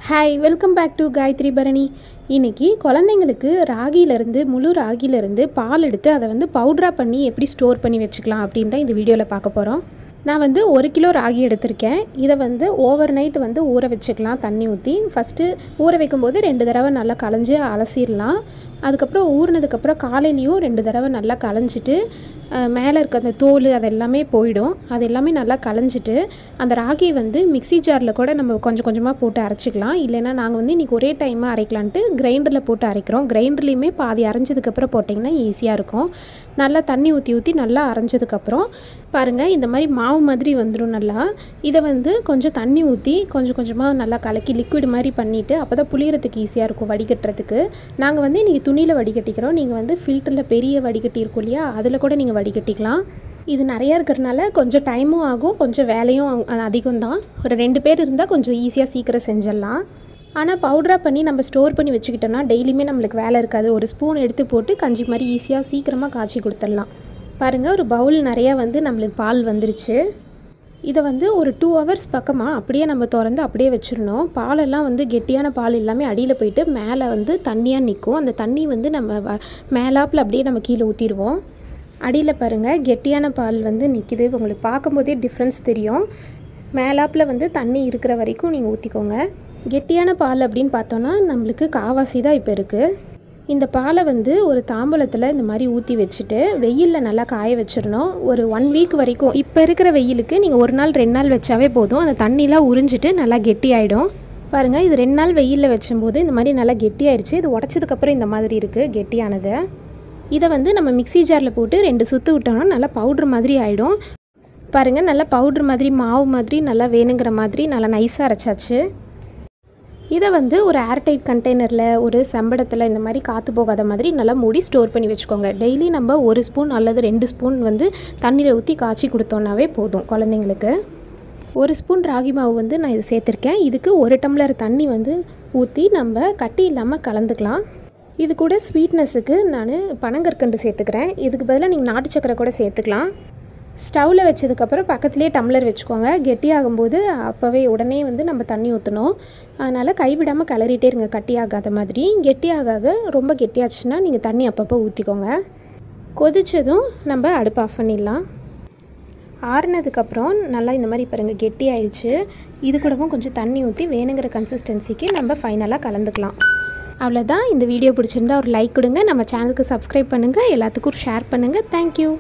Hi welcome back to Gayathri Bharani. இன்றைக்கி குழந்தைங்களுக்கு ராகியிலேருந்து முழு ராகியிலேருந்து பால் எடுத்து அதை பவுடராக பண்ணி எப்படி ஸ்டோர் பண்ணி வச்சுக்கலாம் அப்படின்னு தான் இந்த வீடியோவில் பார்க்க போகிறோம். நான் 1 கிலோ ராகி எடுத்திருக்கேன். இதை ஓவர் நைட் ஊற வச்சுக்கலாம். தண்ணி ஊற்றி ஃபஸ்ட்டு ஊற வைக்கும்போது 2 தடவை நல்லா களைஞ்சி அலசிடலாம். அதுக்கப்புறம் ஊறினதுக்கப்புறம் காலையிலையும் 2 தடவை நல்லா களைஞ்சிட்டு மேலே இருக்க அந்த தோல் அது எல்லாமே போயிடும். அது எல்லாமே நல்லா களைஞ்சிட்டு அந்த ராகியை மிக்ஸி ஜாரில் கூட நம்ம கொஞ்சம் கொஞ்சமாக போட்டு அரைச்சிக்கலாம். இல்லைன்னா நாங்கள் இன்றைக்கி ஒரே டைமாக அரைக்கலான்ட்டு கிரைண்டரில் போட்டு அரைக்கிறோம். கிரைண்டர்லேயுமே பாதி அரைஞ்சதுக்கப்புறம் போட்டிங்கன்னா ஈஸியாக இருக்கும். நல்லா தண்ணி ஊற்றி நல்லா அரைஞ்சதுக்கப்புறம் பாருங்கள் இந்த மாதிரி மாவு மாதிரி வந்துடும். நல்லா இதை கொஞ்சம் தண்ணி ஊற்றி கொஞ்சம் கொஞ்சமாக நல்லா கலக்கி லிக்விட் மாதிரி பண்ணிவிட்டு அப்போ தான் புளியறதுக்கு ஈஸியாக இருக்கும் வடிகட்டுறதுக்கு. நாங்கள் இன்றைக்கி துணியில் வடிகட்டிக்கிறோம். நீங்கள் ஃபில்டரில் பெரிய வடிகட்டி இருக்கும் இல்லையா, அதில் கூட நீங்கள் வடிகட்டிக்கலாம். இது நிறையா இருக்கிறதுனால கொஞ்சம் டைமும் ஆகும், கொஞ்சம் வேலையும் அதிகம்தான். ஒரு 2 பேர் இருந்தால் கொஞ்சம் ஈஸியாக சீக்கிரம் செஞ்சிடலாம். ஆனால் பவுடராக பண்ணி நம்ம ஸ்டோர் பண்ணி வச்சுக்கிட்டோம்னா டெய்லியுமே நம்மளுக்கு வேலை இருக்காது. ஒரு ஸ்பூன் எடுத்து போட்டு கஞ்சி மாதிரி ஈஸியாக சீக்கிரமாக காய்ச்சி கொடுத்துடலாம். பாருங்கள் ஒரு பவுல் நிறையா நம்மளுக்கு பால் வந்துருச்சு. இதை ஒரு 2 ஹவர்ஸ் பக்கமாக அப்படியே நம்ம திறந்து அப்படியே வச்சிடணும். பாலெல்லாம் கெட்டியான பால் எல்லாமே அடியில் போயிட்டு மேலே தண்ணியாக நிற்கும். அந்த தண்ணி நம்ம மேலாப்பில் அப்படியே நம்ம கீழே ஊற்றிடுவோம். அடியில் பாருங்கள் கெட்டியான பால் நிற்கிது. உங்களுக்கு பார்க்கும்போதே டிஃப்ரென்ஸ் தெரியும். மேலாப்பில் தண்ணி இருக்கிற வரைக்கும் நீங்கள் ஊற்றிக்கோங்க. கெட்டியான பால் அப்படின்னு பார்த்தோன்னா நம்மளுக்கு காவாசி தான் இப்போ இருக்குது. இந்த பாலை ஒரு தாம்பூலத்தில் இந்த மாதிரி ஊற்றி வச்சுட்டு வெயிலில் நல்லா காய வச்சிடணும். ஒரு 1 வீக் வரைக்கும். இப்போ இருக்கிற வெயிலுக்கு நீங்கள் 1 நாள் 2 நாள் வச்சாவே போதும். அந்த தண்ணிலாம் உறிஞ்சிட்டு நல்லா கெட்டி ஆகிடும். பாருங்கள் இது 2 நாள் வெயிலில் வச்சும்போது இந்த மாதிரி நல்லா கெட்டி ஆயிடுச்சு. இது உடச்சதுக்கப்புறம் இந்த மாதிரி இருக்குது கெட்டியானது. இதை நம்ம மிக்ஸி ஜாரில் போட்டு 2 சுற்று விட்டோம்னா நல்லா பவுட்ரு மாதிரி ஆகிடும். பாருங்கள் நல்லா பவுட்ரு மாதிரி மாவு மாதிரி நல்லா வேணுங்கிற மாதிரி நல்லா நைஸாக அரைச்சாச்சு. இதை ஒரு ஏர்டைட் கண்டெய்னரில் ஒரு செம்படத்தில் இந்த மாதிரி காற்று போகாத மாதிரி நல்லா மூடி ஸ்டோர் பண்ணி வச்சுக்கோங்க. டெய்லி நம்ம 1 ஸ்பூன் அல்லது 2 ஸ்பூன் தண்ணியில் ஊற்றி காய்ச்சி கொடுத்தோன்னாவே போதும் குழந்தைங்களுக்கு. 1 ஸ்பூன் ராகி மாவு நான் இதை சேர்த்துருக்கேன். இதுக்கு 1 டம்ளர் தண்ணி ஊற்றி நம்ம கட்டி இல்லாமல் கலந்துக்கலாம். இது கூட ஸ்வீட்னஸுக்கு நான் பனங்கற்கண்டு சேர்த்துக்கிறேன். இதுக்கு பதிலாக நீங்கள் நாட்டு சக்கரை கூட சேர்த்துக்கலாம். ஸ்டவ்வில் வச்சதுக்கப்புறம் பக்கத்துலேயே டம்ளர் வச்சுக்கோங்க. கெட்டியாகும்போது அப்போவே உடனே நம்ம தண்ணி ஊற்றணும். அதனால் கைவிடாமல் கிளறிட்டே இருங்க கட்டியாகாத மாதிரி. கெட்டியாக ரொம்ப கெட்டியாச்சுன்னா நீங்கள் தண்ணி அப்பப்போ ஊற்றிக்கோங்க. கொதித்ததும் நம்ம அடுப்பு ஆஃப் பண்ணிடலாம். ஆறுனதுக்கப்புறம் நல்லா இந்த மாதிரி பாருங்கள் கெட்டி ஆயிடுச்சு. இது கூடவும் கொஞ்சம் தண்ணி ஊற்றி வேணுங்கிற கன்சிஸ்டன்சிக்கு நம்ம ஃபைனலாக கலந்துக்கலாம். அவ்வளோதான். இந்த வீடியோ பிடிச்சிருந்தா ஒரு லைக் கொடுங்க. நம்ம சேனலுக்கு சப்ஸ்கிரைப் பண்ணுங்கள். எல்லாத்துக்கும் ஷேர் பண்ணுங்கள். தேங்க்யூ.